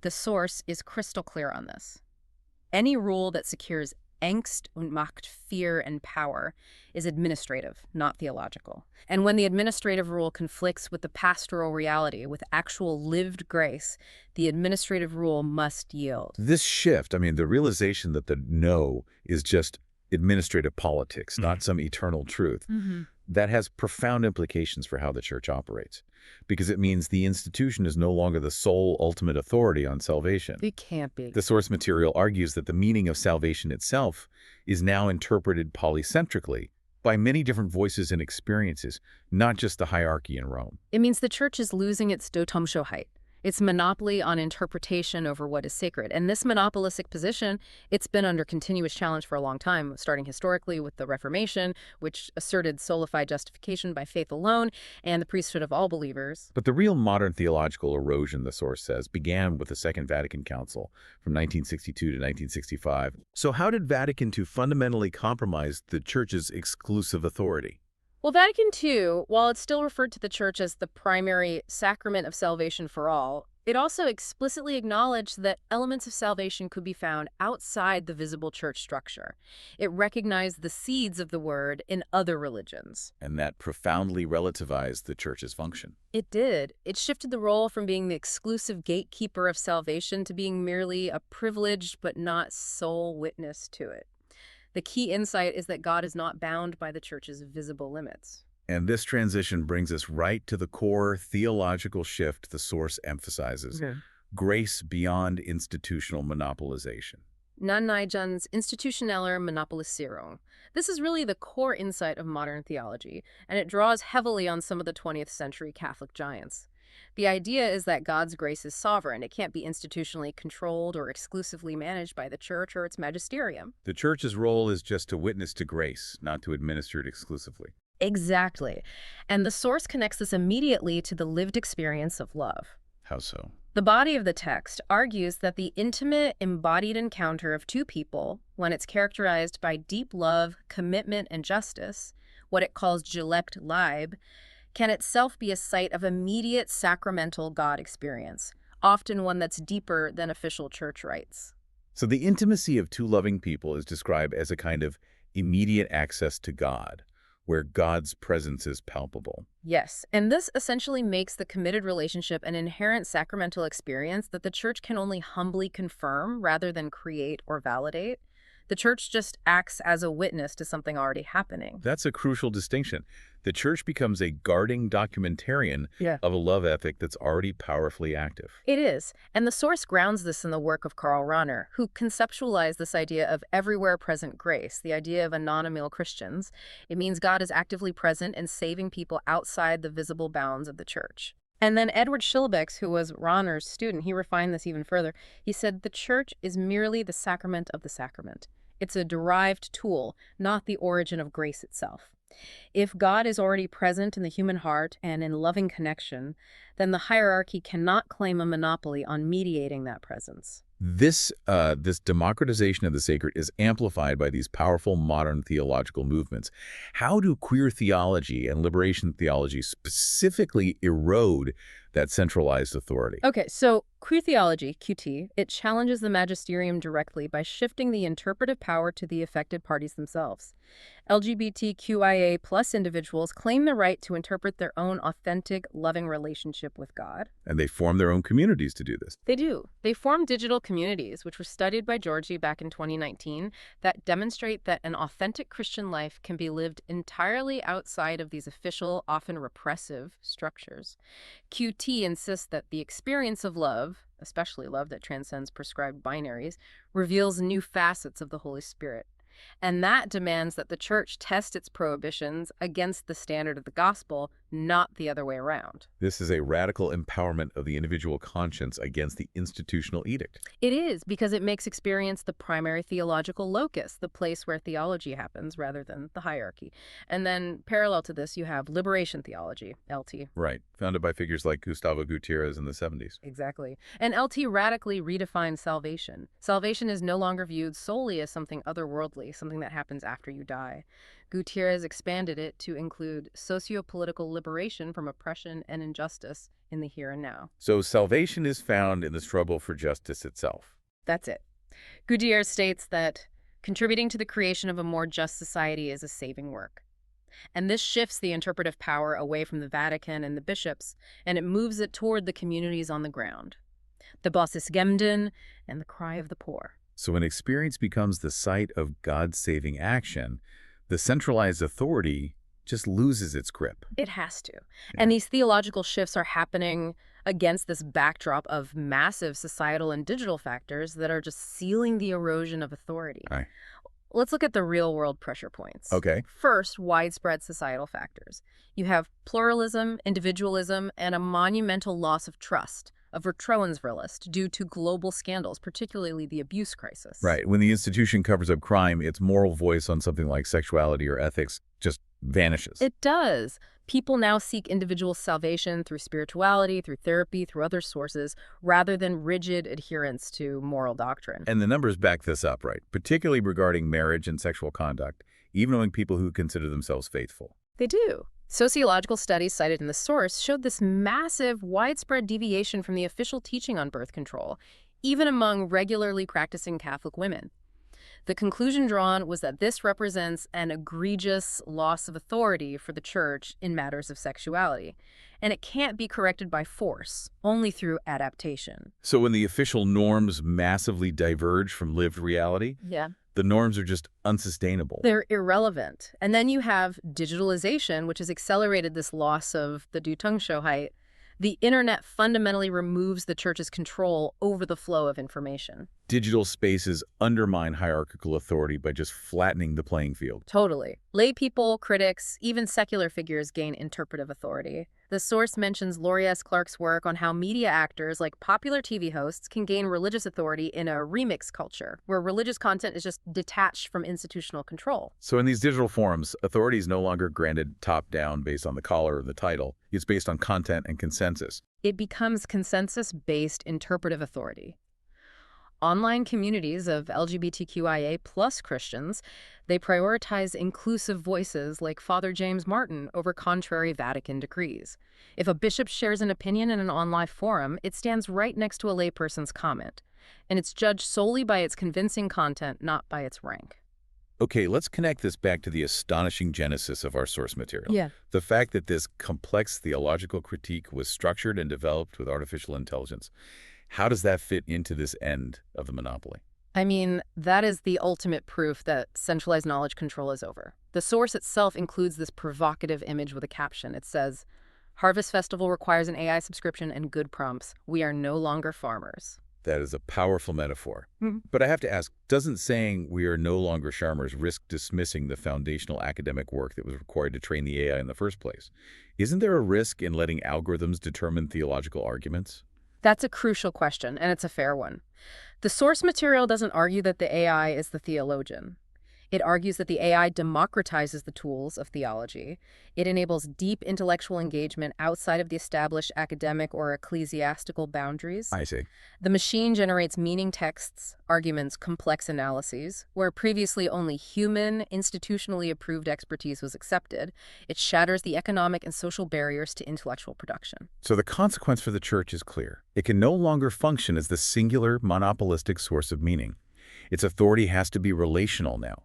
The source is crystal clear on this. Any rule that secures Angst und Macht, fear and power, is administrative, not theological. And when the administrative rule conflicts with the pastoral reality, with actual lived grace, the administrative rule must yield. This shift, I mean, the realization that the no is just administrative politics, not some eternal truth, that has profound implications for how the church operates, because it means the institution is no longer the sole ultimate authority on salvation. It can't be. The source material argues that the meaning of salvation itself is now interpreted polycentrically by many different voices and experiences, not just the hierarchy in Rome. It means the church is losing its Dotomshoheit, its monopoly on interpretation over what is sacred. And this monopolistic position, it's been under continuous challenge for a long time, starting historically with the Reformation, which asserted solidified justification by faith alone and the priesthood of all believers. But the real modern theological erosion, the source says, began with the Second Vatican Council from 1962 to 1965. So how did Vatican II fundamentally compromise the church's exclusive authority? Well, Vatican II, while it still referred to the church as the primary sacrament of salvation for all, it also explicitly acknowledged that elements of salvation could be found outside the visible church structure. It recognized the seeds of the word in other religions. And that profoundly relativized the church's function. It did. It shifted the role from being the exclusive gatekeeper of salvation to being merely a privileged but not sole witness to it. The key insight is that God is not bound by the church's visible limits. And this transition brings us right to the core theological shift the source emphasizes. Grace beyond institutional monopolization. Non-Nijans institutioneller monopolisierung. This is really the core insight of modern theology, and it draws heavily on some of the 20th century Catholic giants. The idea is that God's grace is sovereign. It can't be institutionally controlled or exclusively managed by the church or its magisterium. The church's role is just to witness to grace, not to administer it exclusively. Exactly. And the source connects this immediately to the lived experience of love. How so? The body of the text argues that the intimate, embodied encounter of two people, when it's characterized by deep love, commitment, and justice, what it calls gelegt Leib, can itself be a site of immediate sacramental God experience, often one that's deeper than official church rites. So the intimacy of two loving people is described as a kind of immediate access to God, where God's presence is palpable. Yes, and this essentially makes the committed relationship an inherent sacramental experience that the church can only humbly confirm rather than create or validate. The church just acts as a witness to something already happening. That's a crucial distinction. The church becomes a guarding documentarian of a love ethic that's already powerfully active. It is, and the source grounds this in the work of Karl Rahner, who conceptualized this idea of everywhere present grace, the idea of anonymous Christians. It means God is actively present and saving people outside the visible bounds of the church. And then Edward Schillebeeckx, who was Rahner's student, he refined this even further. He said, the church is merely the sacrament of the sacrament. It's a derived tool, not the origin of grace itself. If God is already present in the human heart and in loving connection, then the hierarchy cannot claim a monopoly on mediating that presence. This democratization of the sacred is amplified by these powerful modern theological movements. How do queer theology and liberation theology specifically erode that centralized authority? Okay, so queer theology, QT, it challenges the magisterium directly by shifting the interpretive power to the affected parties themselves. LGBTQIA plus individuals claim the right to interpret their own authentic, loving relationship with God. And they form their own communities to do this. They do. They form digital communities, which were studied by Georgie back in 2019, that demonstrate that an authentic Christian life can be lived entirely outside of these official, often repressive structures. QT insists that the experience of love, especially love that transcends prescribed binaries, reveals new facets of the Holy Spirit. And that demands that the church test its prohibitions against the standard of the gospel, not the other way around. This is a radical empowerment of the individual conscience against the institutional edict. It is, because it makes experience the primary theological locus, the place where theology happens rather than the hierarchy. And then parallel to this, you have liberation theology, LT. Right, founded by figures like Gustavo Gutierrez in the 70s. Exactly. And LT radically redefines salvation. Salvation is no longer viewed solely as something otherworldly, something that happens after you die. Gutierrez expanded it to include socio-political liberation from oppression and injustice in the here and now. So salvation is found in the struggle for justice itself. That's it. Gutierrez states that contributing to the creation of a more just society is a saving work. And this shifts the interpretive power away from the Vatican and the bishops, and it moves it toward the communities on the ground. The Basisgemden and the cry of the poor. So when experience becomes the site of God's saving action, the centralized authority just loses its grip. It has to. And these theological shifts are happening against this backdrop of massive societal and digital factors that are just sealing the erosion of authority. Right. Let's look at the real-world pressure points. Okay. First, widespread societal factors. You have pluralism, individualism, and a monumental loss of trust, a Vertrauensverlust, due to global scandals, particularly the abuse crisis. Right. When the institution covers up crime, its moral voice on something like sexuality or ethics just vanishes. It does. People now seek individual salvation through spirituality, through therapy, through other sources, rather than rigid adherence to moral doctrine. And the numbers back this up, right? Particularly regarding marriage and sexual conduct, even among people who consider themselves faithful. They do. Sociological studies cited in the source showed this massive, widespread deviation from the official teaching on birth control, even among regularly practicing Catholic women. The conclusion drawn was that this represents an egregious loss of authority for the Church in matters of sexuality, and it can't be corrected by force, only through adaptation. So when the official norms massively diverge from lived reality, the norms are just unsustainable. They're irrelevant. And then you have digitalization, which has accelerated this loss of the Deutungshoheit. The internet fundamentally removes the Church's control over the flow of information. Digital spaces undermine hierarchical authority by just flattening the playing field. Totally. Lay people, critics, even secular figures gain interpretive authority. The source mentions Laurie S. Clark's work on how media actors, like popular TV hosts, can gain religious authority in a remix culture, where religious content is just detached from institutional control. So in these digital forums, authority is no longer granted top-down based on the collar or the title. It's based on content and consensus. It becomes consensus-based interpretive authority. Online communities of LGBTQIA+ Christians, they prioritize inclusive voices like Father James Martin over contrary Vatican decrees. If a bishop shares an opinion in an online forum, it stands right next to a layperson's comment, and it's judged solely by its convincing content, not by its rank. Okay, let's connect this back to the astonishing genesis of our source material. Yeah. The fact that this complex theological critique was structured and developed with artificial intelligence. How does that fit into this end of the monopoly? I mean, that is the ultimate proof that centralized knowledge control is over. The source itself includes this provocative image with a caption. It says, "Harvest Festival requires an AI subscription and good prompts. We are no longer farmers." That is a powerful metaphor. Mm-hmm. But I have to ask, doesn't saying we are no longer farmers risk dismissing the foundational academic work that was required to train the AI in the first place? Isn't there a risk in letting algorithms determine theological arguments? That's a crucial question, and it's a fair one. The source material doesn't argue that the AI is the theologian. It argues that the AI democratizes the tools of theology. It enables deep intellectual engagement outside of the established academic or ecclesiastical boundaries. I see. The machine generates meaning texts, arguments, complex analyses, where previously only human, institutionally approved expertise was accepted. It shatters the economic and social barriers to intellectual production. So the consequence for the Church is clear. It can no longer function as the singular, monopolistic source of meaning. Its authority has to be relational now,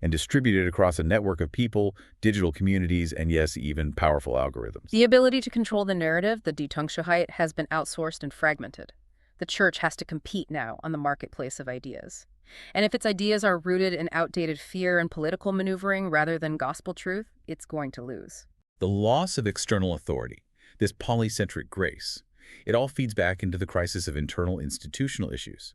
and distributed across a network of people, digital communities, and yes, even powerful algorithms. The ability to control the narrative, the Deutungshoheit, has been outsourced and fragmented. The Church has to compete now on the marketplace of ideas. And if its ideas are rooted in outdated fear and political maneuvering rather than gospel truth, it's going to lose. The loss of external authority, this polycentric grace, it all feeds back into the crisis of internal institutional issues,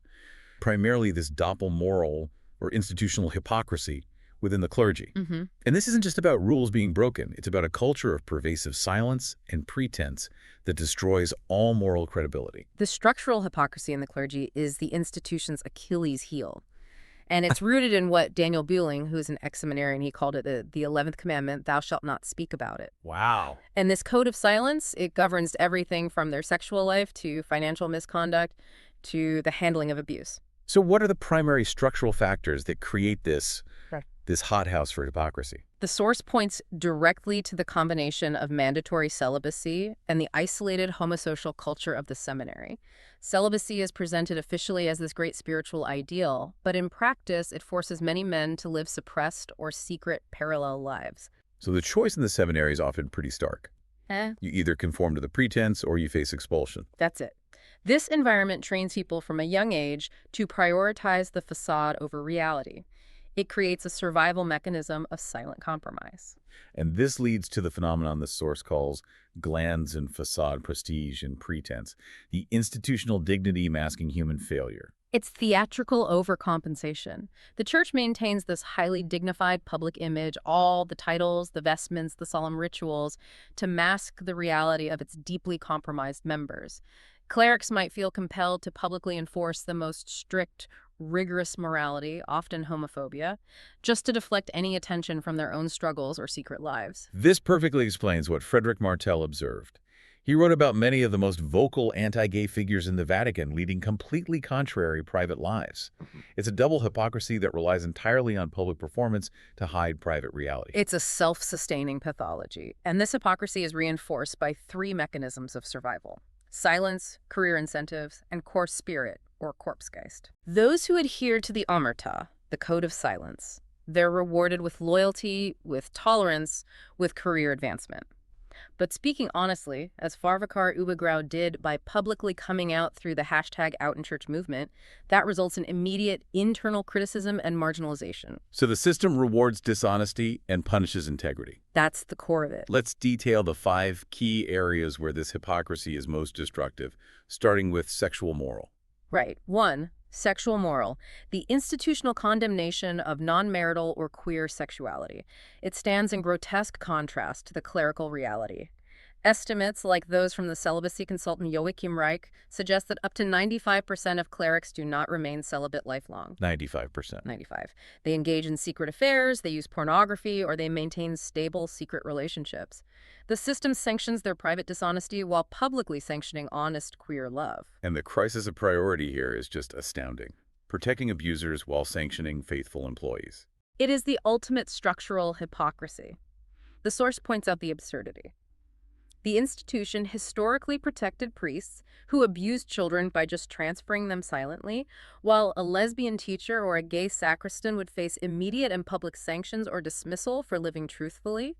primarily this doppelmoral or institutional hypocrisy within the clergy. Mm-hmm. And this isn't just about rules being broken. It's about a culture of pervasive silence and pretense that destroys all moral credibility. The structural hypocrisy in the clergy is the institution's Achilles heel. And it's rooted in what Daniel Buehling, who's an ex-seminarian, he called it the 11th commandment, thou shalt not speak about it. Wow. And this code of silence, it governs everything from their sexual life to financial misconduct to the handling of abuse. So what are the primary structural factors that create this this hothouse for hypocrisy? The source points directly to the combination of mandatory celibacy and the isolated homosocial culture of the seminary. Celibacy is presented officially as this great spiritual ideal, but in practice, it forces many men to live suppressed or secret parallel lives. So the choice in the seminary is often pretty stark. Eh, You either conform to the pretense or you face expulsion. that's it. This environment trains people from a young age to prioritize the facade over reality. It creates a survival mechanism of silent compromise. And this leads to the phenomenon the source calls glands and facade prestige and pretense, the institutional dignity masking human failure. It's theatrical overcompensation. The church maintains this highly dignified public image, all the titles, the vestments, the solemn rituals, to mask the reality of its deeply compromised members. Clerics might feel compelled to publicly enforce the most strict, rigorous morality, often homophobia, just to deflect any attention from their own struggles or secret lives. This perfectly explains what Frederick Martel observed. He wrote about many of the most vocal anti-gay figures in the Vatican leading completely contrary private lives. It's a double hypocrisy that relies entirely on public performance to hide private reality. It's a self-sustaining pathology, and this hypocrisy is reinforced by three mechanisms of survival: silence, career incentives, and coarse spirit, or Corpsgeist. Those who adhere to the omerta, the code of silence, they're rewarded with loyalty, with tolerance, with career advancement. But speaking honestly, as Farvakar Ubegrau did by publicly coming out through the #OutInChurch movement, that results in immediate internal criticism and marginalization. So the system rewards dishonesty and punishes integrity. That's the core of it. Let's detail the 5 key areas where this hypocrisy is most destructive, starting with sexual moral. Right. 1. Sexual moral, the institutional condemnation of non-marital or queer sexuality. It stands in grotesque contrast to the clerical reality. Estimates, like those from the celibacy consultant Joachim Reich, suggest that up to 95% of clerics do not remain celibate lifelong. 95%. 95. They engage in secret affairs, they use pornography, or they maintain stable secret relationships. The system sanctions their private dishonesty while publicly sanctioning honest queer love. And the crisis of priority here is just astounding. Protecting abusers while sanctioning faithful employees. It is the ultimate structural hypocrisy. The source points out the absurdity. The institution historically protected priests who abused children by just transferring them silently, while a lesbian teacher or a gay sacristan would face immediate and public sanctions or dismissal for living truthfully.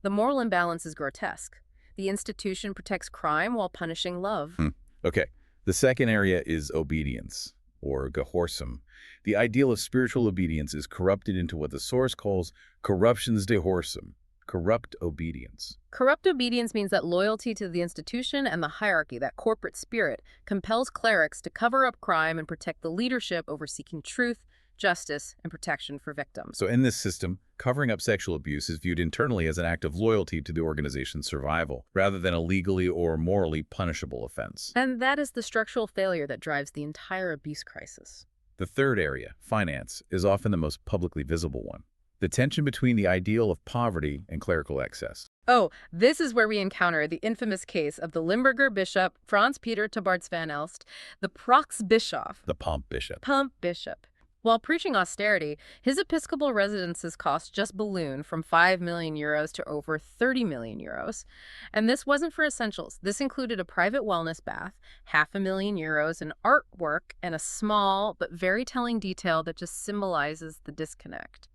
The moral imbalance is grotesque. The institution protects crime while punishing love. Okay, the second area is obedience, or gehorsam. The ideal of spiritual obedience is corrupted into what the source calls corruptions dehorsam, corrupt obedience. Corrupt obedience means that loyalty to the institution and the hierarchy, that corporate spirit, compels clerics to cover up crime and protect the leadership over seeking truth, justice, and protection for victims. So in this system, covering up sexual abuse is viewed internally as an act of loyalty to the organization's survival, rather than a legally or morally punishable offense. And that is the structural failure that drives the entire abuse crisis. The third area, finance, is often the most publicly visible one. The tension between the ideal of poverty and clerical excess. Oh, this is where we encounter the infamous case of the Limburger bishop Franz Peter Tabarts van Elst, the Proxbischof. The pomp bishop. Pump bishop. While preaching austerity, his episcopal residences cost just ballooned from 5 million euros to over 30 million euros. And this wasn't for essentials. This included a private wellness bath, €500,000 in artwork, and a small but very telling detail that just symbolizes the disconnect.